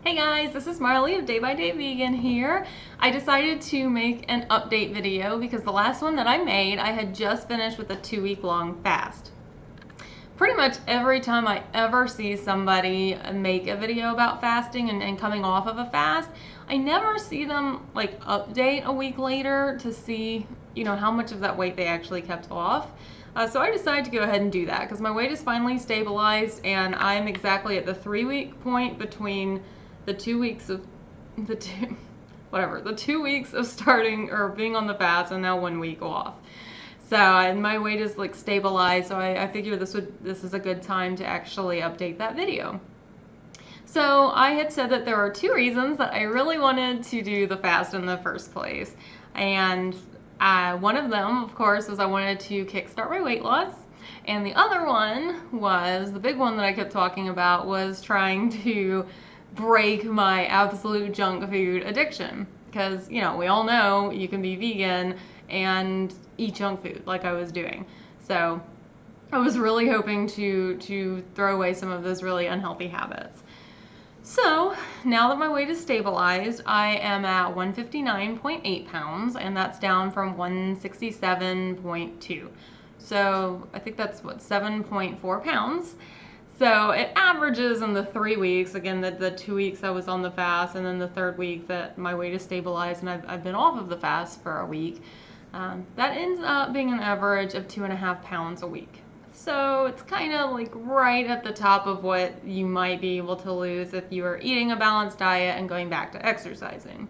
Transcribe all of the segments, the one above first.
Hey guys, this is Marley of Day by Day Vegan here. I decided to make an update video because the last one that I made, I had just finished with a 2-week long fast. Pretty much every time I ever see somebody make a video about fasting and coming off of a fast, I never see them like update a week later to see, how much of that weight they actually kept off. So I decided to go ahead and do that because my weight is finally stabilized and I'm exactly at the 3-week point between the 2 weeks of the 2 weeks of starting or being on the fast and now 1 week off. So my weight is like stabilized, so I figured this is a good time to actually update that video. So I had said that there are 2 reasons that I really wanted to do the fast in the first place. And one of them, of course, was I wanted to kickstart my weight loss. And the other one was, the big one that I kept talking about, was trying to break my absolute junk food addiction. Because, we all know you can be vegan and eat junk food like I was doing. So I was really hoping to throw away some of those really unhealthy habits. So now that my weight is stabilized, I am at 159.8 pounds, and that's down from 167.2. So I think that's 7.4 pounds. So it averages in the 3 weeks, again, the 2 weeks I was on the fast, and then the 3rd week that my weight is stabilized and I've been off of the fast for a week. That ends up being an average of 2.5 pounds a week. So it's kind of like right at the top of what you might be able to lose if you are eating a balanced diet and going back to exercising.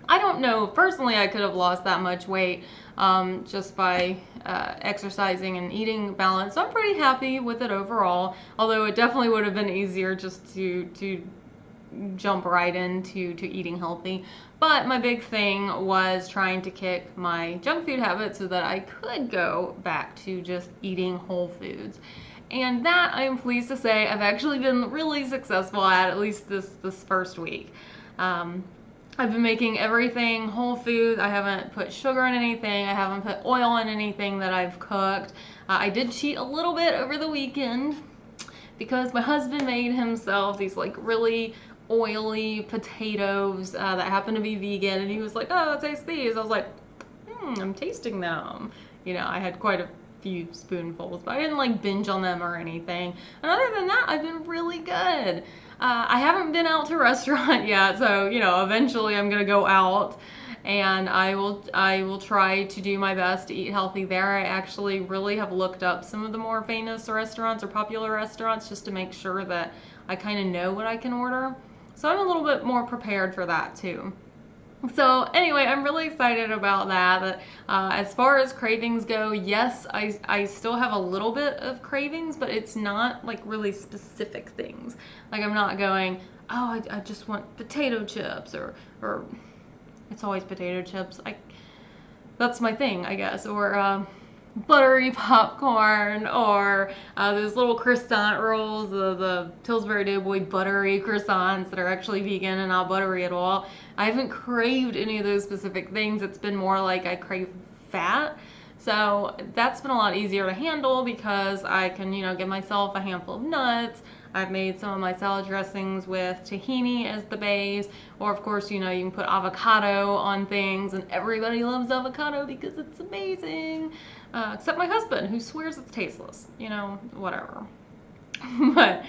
I don't know, personally I could have lost that much weight just by exercising and eating balanced. So I'm pretty happy with it overall, although it definitely would have been easier just to jump right into eating healthy. But my big thing was trying to kick my junk food habit so that I could go back to just eating whole foods. And that, I am pleased to say, I've actually been really successful at least this first week. I've been making everything whole food. I haven't put sugar in anything. I haven't put oil in anything that I've cooked. I did cheat a little bit over the weekend because my husband made himself these like really oily potatoes that happen to be vegan, and he was like, "Oh, taste these." I was like, I'm tasting them. I had quite a few spoonfuls, but I didn't like binge on them or anything. And other than that, I've been really good. I haven't been out to a restaurant yet, so eventually I'm gonna go out and I will try to do my best to eat healthy there. I actually really have looked up some of the more famous restaurants or popular restaurants just to make sure that I kind of know what I can order. So I'm a little bit more prepared for that too. So anyway, I'm really excited about that. But as far as cravings go, yes, I still have a little bit of cravings, but it's not like really specific things. Like I'm not going, oh, I just want potato chips or it's always potato chips. That's my thing, I guess. Or buttery popcorn, or those little croissant rolls, the Pillsbury Doughboy buttery croissants that are actually vegan and not buttery at all. I haven't craved any of those specific things. It's been more like I crave fat. So that's been a lot easier to handle because I can, give myself a handful of nuts. I've made some of my salad dressings with tahini as the base, or of course, you can put avocado on things, and everybody loves avocado because it's amazing, except my husband, who swears it's tasteless. Whatever. But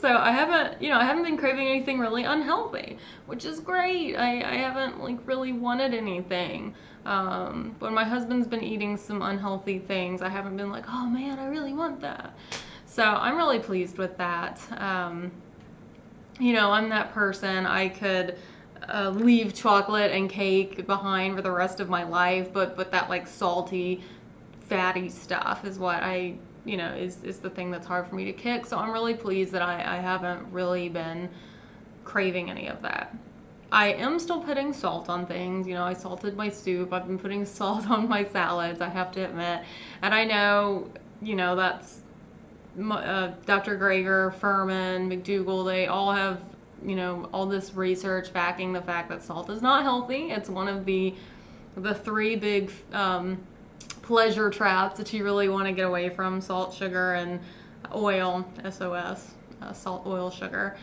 so I haven't been craving anything really unhealthy, which is great. I haven't like really wanted anything. When my husband's been eating some unhealthy things, I haven't been like, oh man, I really want that. So I'm really pleased with that. I'm that person. I could leave chocolate and cake behind for the rest of my life, but that like salty, fatty stuff is what is the thing that's hard for me to kick. So I'm really pleased that I haven't really been craving any of that. I am still putting salt on things. I salted my soup. I've been putting salt on my salads, I have to admit. And I know, that's Dr. Greger, Furman, McDougall, they all have, all this research backing the fact that salt is not healthy. It's one of the 3 big pleasure traps that you really want to get away from: salt, sugar, and oil, SOS, salt, oil, sugar.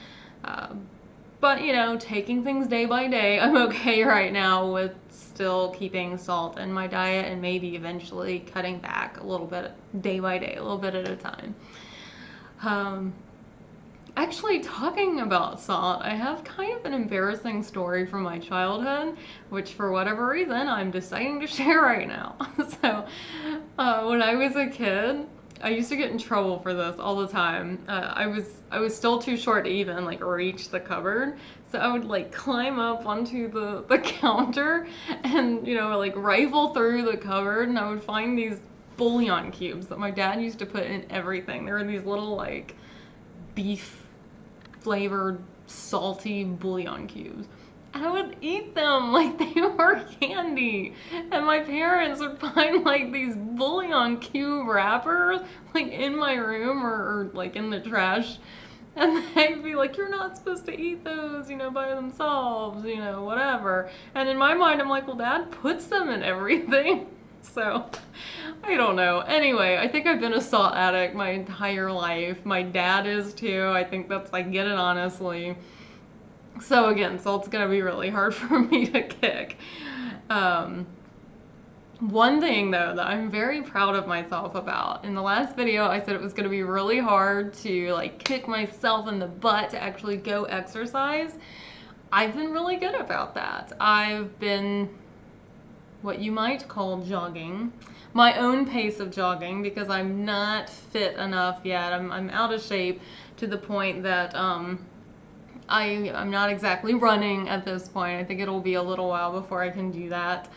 But, you know, taking things day by day, I'm okay right now with still keeping salt in my diet and maybe eventually cutting back a little bit day by day, a little bit at a time. Actually, talking about salt, I have kind of an embarrassing story from my childhood, which for whatever reason I'm deciding to share right now. So, when I was a kid, I used to get in trouble for this all the time. I was still too short to even like reach the cupboard, so I would like climb up onto the counter and, you know, like rifle through the cupboard, and I would find these bouillon cubes that my dad used to put in everything. They were these little like beef flavored salty bouillon cubes. And I would eat them like they were candy. And my parents would find like these bouillon cube wrappers like in my room or like in the trash. And they'd be like, you're not supposed to eat those, you know, by themselves, you know, whatever. And in my mind, I'm like, well, Dad puts them in everything. So, I don't know. Anyway, I think I've been a salt addict my entire life. My dad is too. I think that's, I get it honestly. So again, salt's gonna be really hard for me to kick. One thing though that I'm very proud of myself about, in the last video I said it was gonna be really hard to like kick myself in the butt to actually go exercise. I've been really good about that. I've been what you might call jogging, my own pace of jogging, because I'm not fit enough yet. I'm out of shape to the point that I'm not exactly running at this point. I think it'll be a little while before I can do that.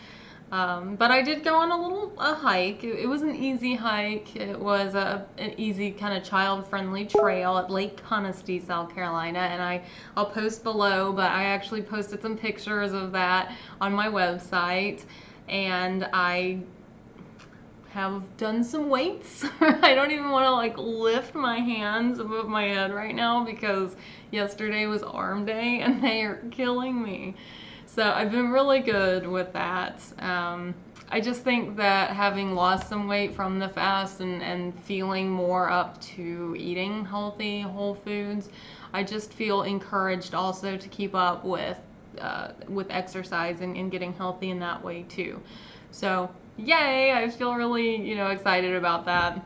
But I did go on a hike. It was an easy hike. It was an easy kind of child-friendly trail at Lake Honesty, South Carolina, and I'll post below, but I actually posted some pictures of that on my website. And I have done some weights. I don't even want to like lift my hands above my head right now because yesterday was arm day and they are killing me. So I've been really good with that. I just think that having lost some weight from the fast and feeling more up to eating healthy, whole foods, I just feel encouraged also to keep up with exercise and getting healthy in that way too. So yay, I feel really, you know, excited about that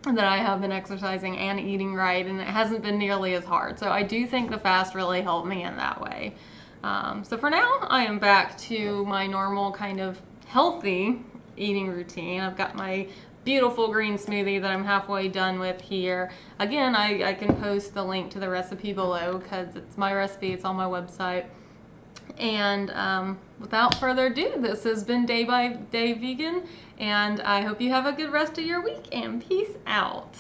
I have been exercising and eating right, and it hasn't been nearly as hard. So I do think the fast really helped me in that way. So for now, I am back to my normal kind of healthy eating routine. I've got my beautiful green smoothie that I'm halfway done with here. Again, I can post the link to the recipe below because it's my recipe, it's on my website. And without further ado, this has been Day by Day Vegan, and I hope you have a good rest of your week, and peace out.